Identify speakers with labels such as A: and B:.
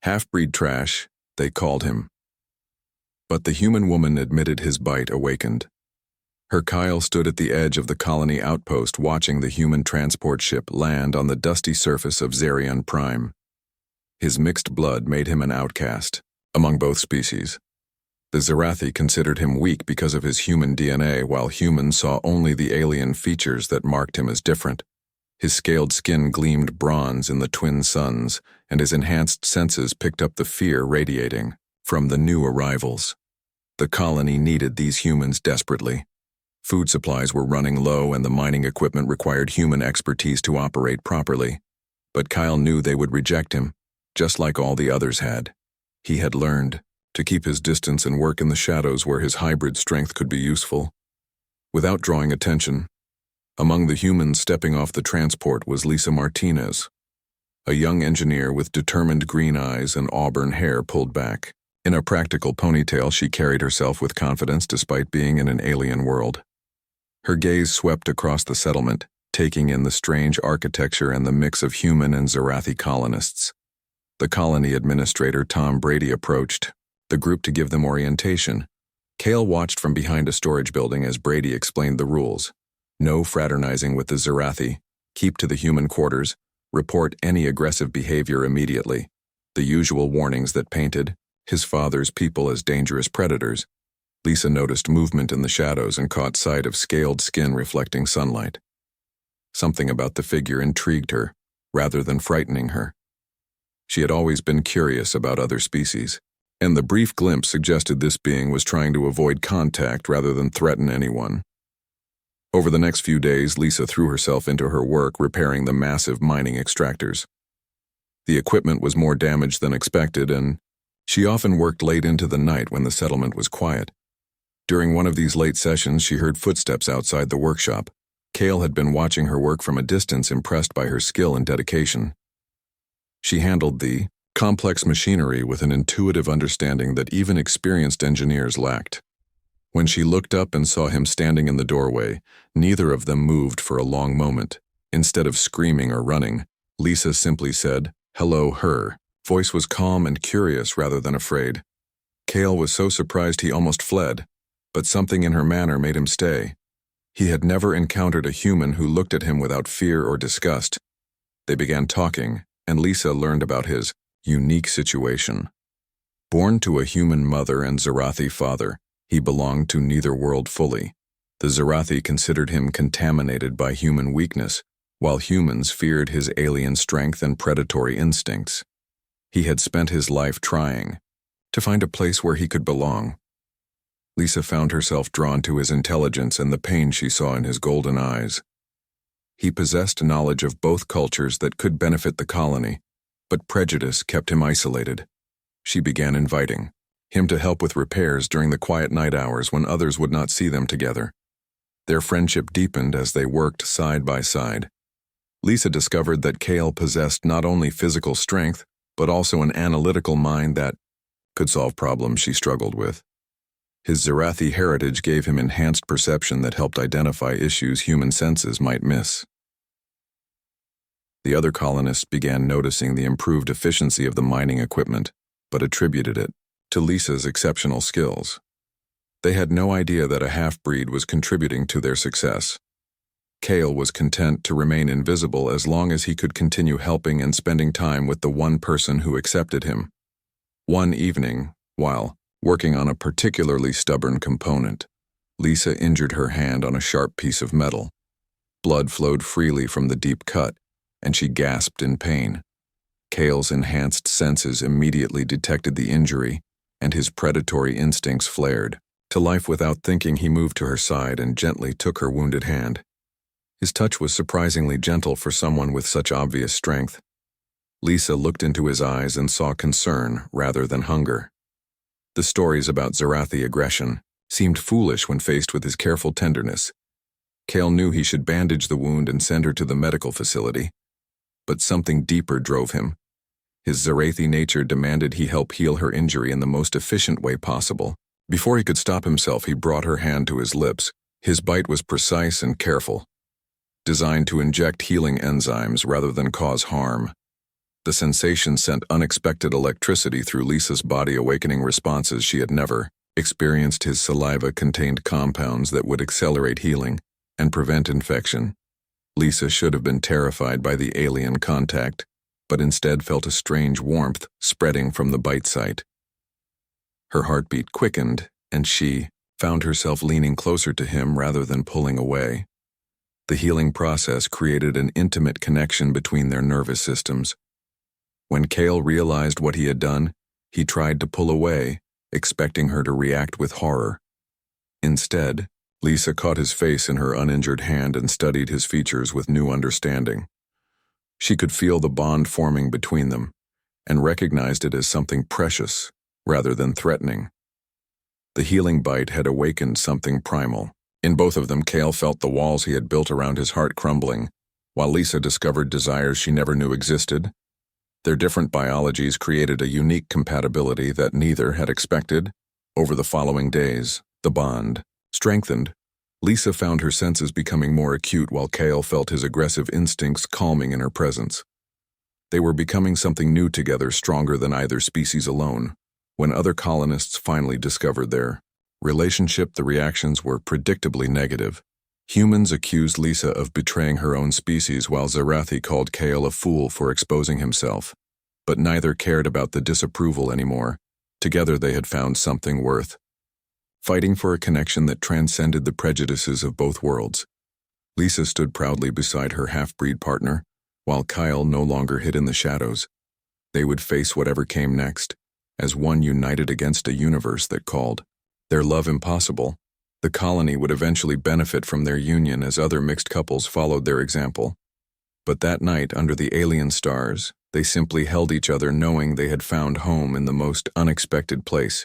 A: Half-breed trash, they called him. But the human woman admitted his bite awakened. Her Kyle stood at the edge of the colony outpost watching the human transport ship land on the dusty surface of Zarion Prime. His mixed blood made him an outcast among both species. The Zarathi considered him weak because of his human DNA, while humans saw only the alien features that marked him as different. His scaled skin gleamed bronze in the twin suns, and his enhanced senses picked up the fear radiating from the new arrivals. The colony needed these humans desperately. Food supplies were running low and the mining equipment required human expertise to operate properly. But Kyle knew they would reject him, just like all the others had. He had learned to keep his distance and work in the shadows where his hybrid strength could be useful. Without drawing attention, among the humans stepping off the transport was Lisa Martinez, a young engineer with determined green eyes and auburn hair pulled back. In a practical ponytail, she carried herself with confidence despite being in an alien world. Her gaze swept across the settlement, taking in the strange architecture and the mix of human and Zarathi colonists. The colony administrator, Tom Brady, approached the group to give them orientation. Kale watched from behind a storage building as Brady explained the rules. No fraternizing with the Zarathi, keep to the human quarters, report any aggressive behavior immediately. The usual warnings that painted his father's people as dangerous predators. Lisa noticed movement in the shadows and caught sight of scaled skin reflecting sunlight. Something about the figure intrigued her, rather than frightening her. She had always been curious about other species, and the brief glimpse suggested this being was trying to avoid contact rather than threaten anyone. Over the next few days, Lisa threw herself into her work repairing the massive mining extractors. The equipment was more damaged than expected, and she often worked late into the night when the settlement was quiet. During one of these late sessions, she heard footsteps outside the workshop. Kale had been watching her work from a distance, impressed by her skill and dedication. She handled the complex machinery with an intuitive understanding that even experienced engineers lacked. When she looked up and saw him standing in the doorway, neither of them moved for a long moment. Instead of screaming or running, Lisa simply said, "Hello, her." Voice was calm and curious rather than afraid. Kale was so surprised he almost fled, but something in her manner made him stay. He had never encountered a human who looked at him without fear or disgust. They began talking, and Lisa learned about his unique situation. Born to a human mother and Zarathi father, he belonged to neither world fully. The Zarathi considered him contaminated by human weakness, while humans feared his alien strength and predatory instincts. He had spent his life trying to find a place where he could belong. Lisa found herself drawn to his intelligence and the pain she saw in his golden eyes. He possessed knowledge of both cultures that could benefit the colony, but prejudice kept him isolated. She began inviting him to help with repairs during the quiet night hours when others would not see them together. Their friendship deepened as they worked side by side. Lisa discovered that Kale possessed not only physical strength, but also an analytical mind that could solve problems she struggled with. His Zarathi heritage gave him enhanced perception that helped identify issues human senses might miss. The other colonists began noticing the improved efficiency of the mining equipment, but attributed it to Lisa's exceptional skills. They had no idea that a half-breed was contributing to their success. Kale was content to remain invisible as long as he could continue helping and spending time with the one person who accepted him. One evening, while working on a particularly stubborn component, Lisa injured her hand on a sharp piece of metal. Blood flowed freely from the deep cut, and she gasped in pain. Kale's enhanced senses immediately detected the injury, and his predatory instincts flared. To life without thinking, he moved to her side and gently took her wounded hand. His touch was surprisingly gentle for someone with such obvious strength. Lisa looked into his eyes and saw concern rather than hunger. The stories about Zarathi aggression seemed foolish when faced with his careful tenderness. Kale knew he should bandage the wound and send her to the medical facility, but something deeper drove him. His Zarathi nature demanded he help heal her injury in the most efficient way possible. Before he could stop himself, he brought her hand to his lips. His bite was precise and careful, designed to inject healing enzymes rather than cause harm. The sensation sent unexpected electricity through Lisa's body, awakening responses she had never experienced. His saliva contained compounds that would accelerate healing and prevent infection. Lisa should have been terrified by the alien contact, but instead felt a strange warmth spreading from the bite site. Her heartbeat quickened, and she found herself leaning closer to him rather than pulling away. The healing process created an intimate connection between their nervous systems. When Kale realized what he had done, he tried to pull away, expecting her to react with horror. Instead, Lisa caught his face in her uninjured hand and studied his features with new understanding. She could feel the bond forming between them, and recognized it as something precious rather than threatening. The healing bite had awakened something primal. In both of them, Kale felt the walls he had built around his heart crumbling, while Lisa discovered desires she never knew existed. Their different biologies created a unique compatibility that neither had expected. Over the following days, the bond strengthened. Lisa found her senses becoming more acute while Kale felt his aggressive instincts calming in her presence. They were becoming something new together, stronger than either species alone. When other colonists finally discovered their relationship, the reactions were predictably negative. Humans accused Lisa of betraying her own species, while Zarathi called Kale a fool for exposing himself. But neither cared about the disapproval anymore. Together they had found something worth fighting for, a connection that transcended the prejudices of both worlds. Lisa stood proudly beside her half-breed partner, while Kyle no longer hid in the shadows. They would face whatever came next, as one united against a universe that called their love impossible. The colony would eventually benefit from their union as other mixed couples followed their example. But that night, under the alien stars, they simply held each other, knowing they had found home in the most unexpected place.